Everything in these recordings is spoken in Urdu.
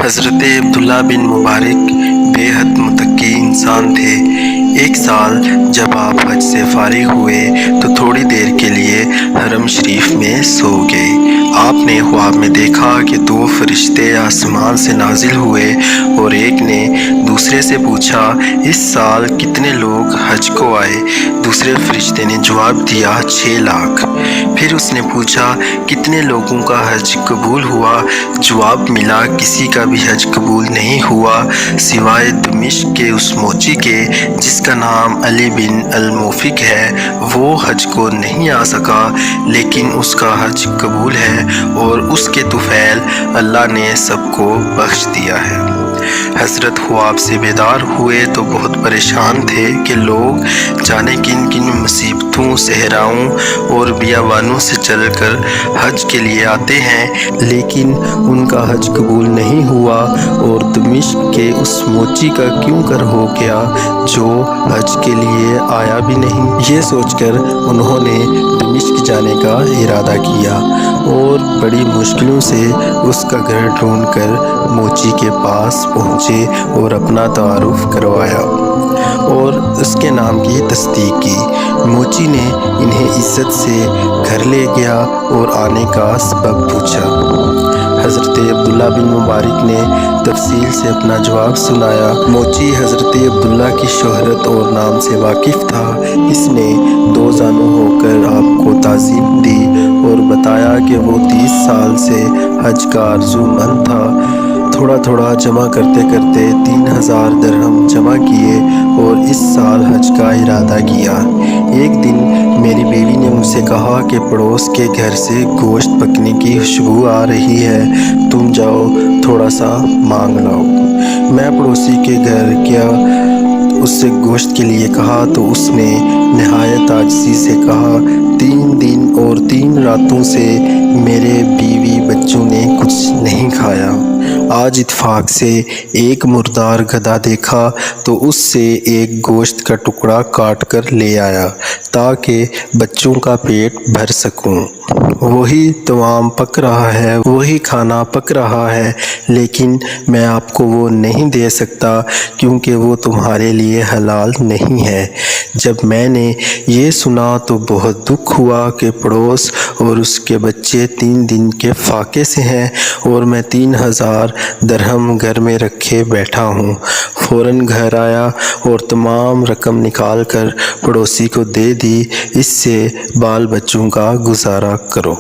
حضرت عبداللہ بن مبارک بے حد متقی انسان تھے۔ ایک سال جب آپ حج سے فارغ ہوئے تو تھوڑی دیر کے لیے حرم شریف میں سو گئے۔ آپ نے خواب میں دیکھا کہ دو فرشتے آسمان سے نازل ہوئے اور ایک نے دوسرے سے پوچھا، اس سال کتنے لوگ حج کو آئے؟ دوسرے فرشتے نے جواب دیا، 6 لاکھ۔ پھر اس نے پوچھا، کتنے لوگوں کا حج قبول ہوا؟ جواب ملا، کسی کا بھی حج قبول نہیں ہوا سوائے دمشق کے اس موچی کے جس کا نام علی بن الموفق ہے۔ وہ حج کو نہیں آ سکا لیکن اس کا حج قبول ہے اور اس کے طفیل اللہ نے سب کو بخش دیا ہے۔ حضرت خواب سے بیدار ہوئے تو بہت پریشان تھے کہ لوگ جانے کن کن مصیبتوں، صحراؤں اور بیابانوں سے چل کر حج کے لیے آتے ہیں لیکن ان کا حج قبول نہیں ہوا، اور دمشق کے اس موچی کا کیوں کر ہو گیا جو حج کے لیے آیا بھی نہیں۔ یہ سوچ کر انہوں نے دمشق جانے کا ارادہ کیا اور بڑی مشکلوں سے اس کا گھر ڈھونڈ کر موچی کے پاس پہنچے اور اپنا تعارف کروایا اور اس کے نام کی تصدیق کی۔ موچی نے انہیں عزت سے گھر لے گیا اور آنے کا سبب پوچھا۔ حضرت عبداللہ بن مبارک نے تفصیل سے اپنا جواب سنایا۔ موچی حضرت عبداللہ کی شہرت اور نام سے واقف تھا۔ اس نے 2 زانو ہو کر آپ کو تعظیم دی اور بتایا کہ وہ 30 سال سے حج کا آرزو مند تھا۔ تھوڑا تھوڑا جمع کرتے کرتے 3000 درہم جمع کیے اور اس سال حج کا ارادہ کیا۔ ایک دن میری بیوی نے مجھ سے کہا کہ پڑوس کے گھر سے گوشت پکنے کی خوشبو آ رہی ہے، تم جاؤ تھوڑا سا مانگ لاؤ۔ میں پڑوسی کے گھر گیا، اس سے گوشت کے لیے کہا تو اس نے نہایت عاجزی سے کہا، 3 دن اور 3 راتوں سے میرے بیوی بچوں نے کچھ نہیں کھایا۔ آج اتفاق سے ایک مردار گدھا دیکھا تو اس سے ایک گوشت کا ٹکڑا کاٹ کر لے آیا تاکہ بچوں کا پیٹ بھر سکوں۔ وہی طعام پک رہا ہے، وہی کھانا پک رہا ہے، لیکن میں آپ کو وہ نہیں دے سکتا کیونکہ وہ تمہارے لیے حلال نہیں ہے۔ جب میں نے یہ سنا تو بہت دکھ ہوا کہ پڑوس اور اس کے بچے 3 دن کے فاقے سے ہیں اور میں 3000 درہم گھر میں رکھے بیٹھا ہوں۔ فوراً گھر آیا اور تمام رقم نکال کر پڑوسی کو دے دی، اس سے بال بچوں کا گزارا کرو،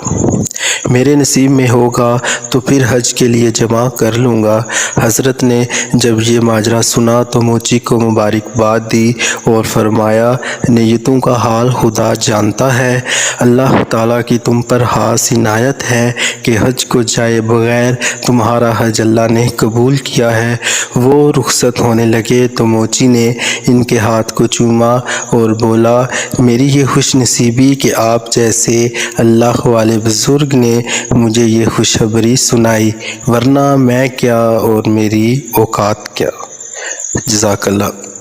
میرے نصیب میں ہوگا تو پھر حج کے لیے جمع کر لوں گا۔ حضرت نے جب یہ ماجرا سنا تو موچی کو مبارکباد دی اور فرمایا، نیتوں کا حال خدا جانتا ہے۔ اللہ تعالیٰ کی تم پر خاص عنایت ہے کہ حج کو جائے بغیر تمہارا حج اللہ نے قبول کیا ہے۔ وہ رخصت ہونے لگے تو موچی نے ان کے ہاتھ کو چوما اور بولا، میری یہ خوش نصیبی کہ آپ جیسے اللہ والے بزرگ نے مجھے یہ خوشخبری سنائی، ورنہ میں کیا اور میری اوقات کیا۔ جزاک اللہ۔